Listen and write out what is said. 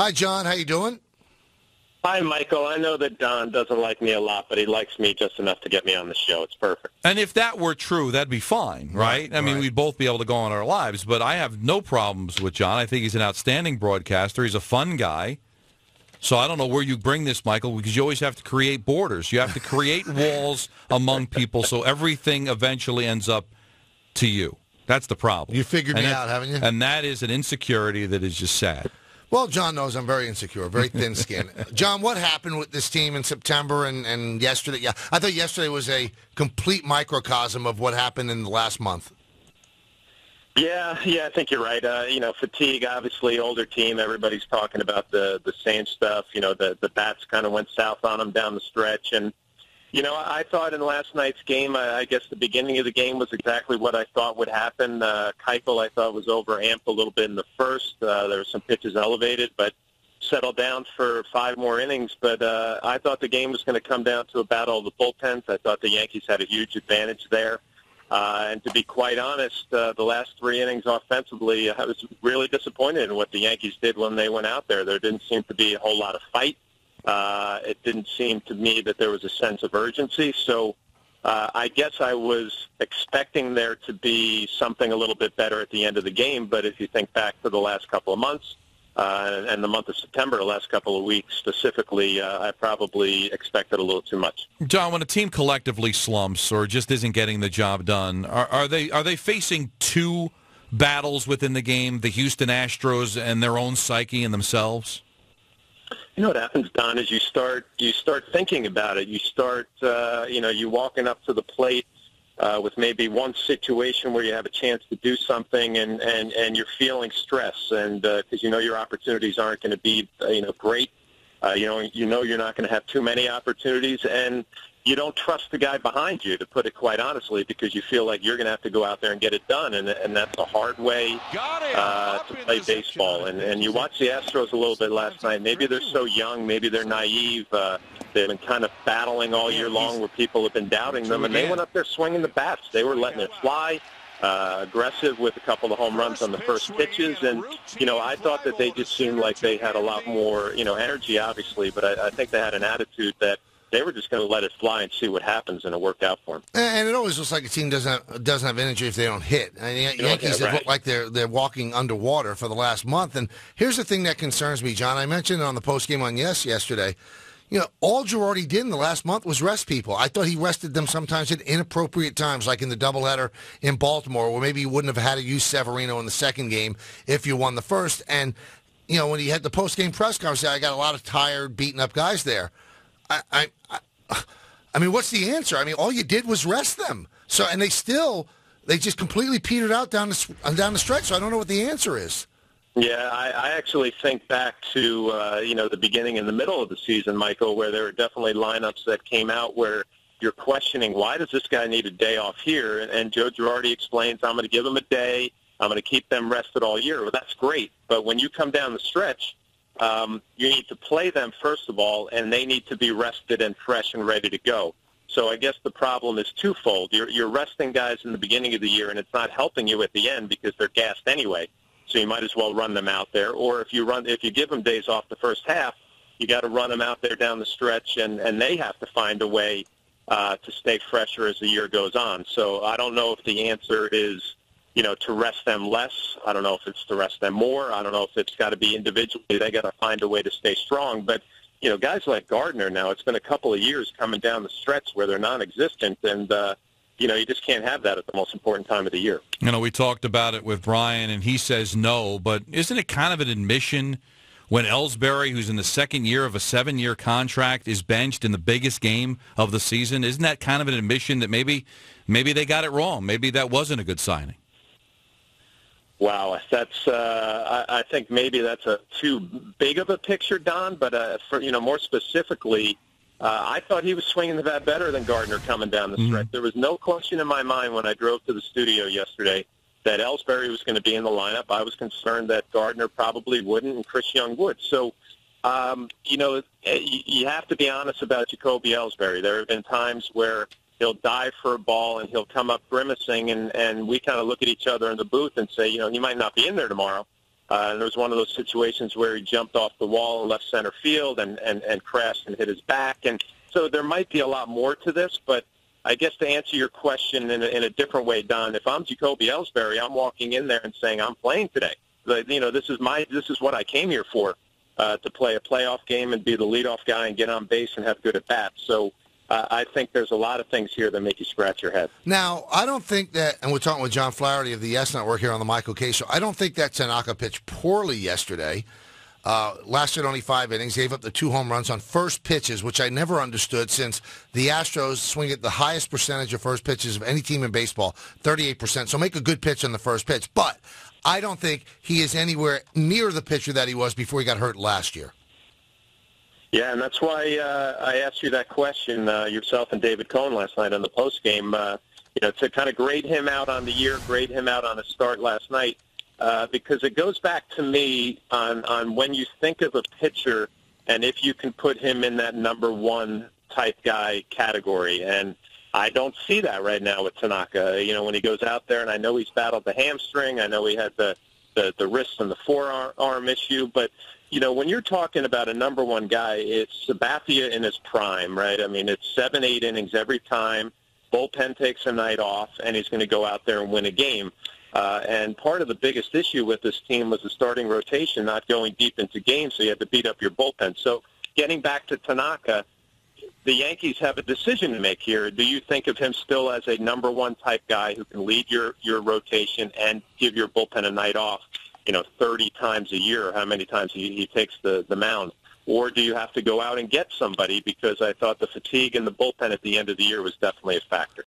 Hi, John. How you doing? Hi, Michael. I know that Don doesn't like me a lot, but he likes me just enough to get me on the show. It's perfect. And if that were true, that'd be fine, right? I mean, we'd both be able to go on our lives, but I have no problems with John. I think he's an outstanding broadcaster. He's a fun guy. So I don't know where you bring this, Michael, because you always have to create borders. You have to create walls among people so everything eventually ends up to you. That's the problem. You figured me out, haven't you? And that is an insecurity that is just sad. Well, John knows I'm very insecure, very thin-skinned. John, what happened with this team in September and yesterday? Yeah, I thought yesterday was a complete microcosm of what happened in the last month. Yeah, I think you're right. Fatigue, obviously, older team. Everybody's talking about the same stuff. The bats kind of went south on them down the stretch. And, I thought in last night's game, I guess the beginning of the game was exactly what I thought would happen. Keuchel, I thought, was overamped a little bit in the first. There were some pitches elevated, but settled down for 5 more innings. But I thought the game was going to come down to a battle of the bullpens. I thought the Yankees had a huge advantage there. And to be quite honest, the last 3 innings offensively, I was really disappointed in what the Yankees did when they went out there. There didn't seem to be a whole lot of fight. It didn't seem to me that there was a sense of urgency. So I guess I was expecting there to be something a little bit better at the end of the game. But if you think back to the last couple of months and the month of September, the last couple of weeks specifically, I probably expected a little too much. John, when a team collectively slumps or just isn't getting the job done, are they facing 2 battles within the game, the Houston Astros and their own psyche and themselves? You know what happens, Don, is you start thinking about it. You start, you walking up to the plate with maybe one situation where you have a chance to do something and you're feeling stress, and because your opportunities aren't going to be great. You're not going to have too many opportunities, and you don't trust the guy behind you, to put it quite honestly, because you feel like you're going to have to go out there and get it done, and that's a hard way to play baseball. And you watch the Astros a little bit last night. Maybe they're so young. Maybe they're naive. They've been kind of battling all year long where people have been doubting them, and they went up there swinging the bats. They were letting it fly, aggressive with a couple of home runs on the first pitches. And, I thought that they just seemed like they had a lot more, energy, obviously, but I think they had an attitude that they were just going to let it fly and see what happens, and it worked out for them. And it always looks like a team doesn't have energy if they don't hit. And the Yankees look like they're walking underwater for the last month. And here's the thing that concerns me, John. I mentioned it on the postgame on yesterday. All Girardi did in the last month was rest people. I thought he rested them sometimes at inappropriate times, like in the doubleheader in Baltimore, where maybe you wouldn't have had to use Severino in the second game if you won the first. And, when he had the postgame press conference, I got a lot of tired, beaten-up guys there. I mean, what's the answer? I mean, all you did was rest them. So, and they just completely petered out down the stretch. So I don't know what the answer is. Yeah, I actually think back to the beginning and the middle of the season, Michael, where there were definitely lineups that came out where you're questioning, why does this guy need a day off here? And Joe Girardi explains, I'm going to give him a day. I'm going to keep them rested all year. Well, that's great. But when you come down the stretch, you need to play them, first of all, and they need to be rested and fresh and ready to go. So I guess the problem is twofold. You're resting guys in the beginning of the year, and it's not helping you at the end because they're gassed anyway. So you might as well run them out there. Or if you give them days off the first half, you got to run them out there down the stretch, and they have to find a way to stay fresher as the year goes on. So I don't know if the answer is to rest them less. I don't know if it's to rest them more. I don't know if it's got to be individually. They got to find a way to stay strong. But, guys like Gardner now, it's been a couple of years coming down the stretch where they're non-existent, and, you just can't have that at the most important time of the year. We talked about it with Brian, and he says no, but isn't it kind of an admission when Ellsbury, who's in the second year of a 7-year contract, is benched in the biggest game of the season? Isn't that kind of an admission that maybe they got it wrong? Maybe that wasn't a good signing. Wow, that's. I think maybe that's a too big of a picture, Don. But more specifically, I thought he was swinging the bat better than Gardner coming down the stretch. There was no question in my mind when I drove to the studio yesterday that Ellsbury was going to be in the lineup. I was concerned that Gardner probably wouldn't and Chris Young would. So, you have to be honest about Jacoby Ellsbury. There have been times where he'll dive for a ball and he'll come up grimacing, and we kind of look at each other in the booth and say, he might not be in there tomorrow. And there was one of those situations where he jumped off the wall in left center field and crashed and hit his back. And so there might be a lot more to this, but I guess to answer your question in a different way, Don, if I'm Jacoby Ellsbury, I'm walking in there and saying I'm playing today. This is what I came here for, to play a playoff game and be the leadoff guy and get on base and have good at bats. So I think there's a lot of things here that make you scratch your head. Now, I don't think that, and we're talking with John Flaherty of the Yes Network here on the Michael K. Show, I don't think that Tanaka pitched poorly yesterday. Lasted only 5 innings, gave up the 2 home runs on first pitches, which I never understood since the Astros swing at the highest percentage of first pitches of any team in baseball, 38%. So make a good pitch on the first pitch. But I don't think he is anywhere near the pitcher that he was before he got hurt last year. Yeah, and that's why I asked you that question, yourself and David Cohn last night on the postgame, to kind of grade him out on the year, grade him out on his start last night, because it goes back to me on when you think of a pitcher and if you can put him in that number one type guy category. And I don't see that right now with Tanaka. When he goes out there, and I know he's battled the hamstring, I know he had the wrist and the forearm issue, but when you're talking about a number one guy, it's Sabathia in his prime, right? I mean, it's 7-8 innings every time. Bullpen takes a night off, and he's going to go out there and win a game. And part of the biggest issue with this team was the starting rotation not going deep into games, so you had to beat up your bullpen. So getting back to Tanaka, the Yankees have a decision to make here. Do you think of him still as a number one type guy who can lead your rotation and give your bullpen a night off, 30 times a year, how many times he takes the mound? Or do you have to go out and get somebody? Because I thought the fatigue in the bullpen at the end of the year was definitely a factor.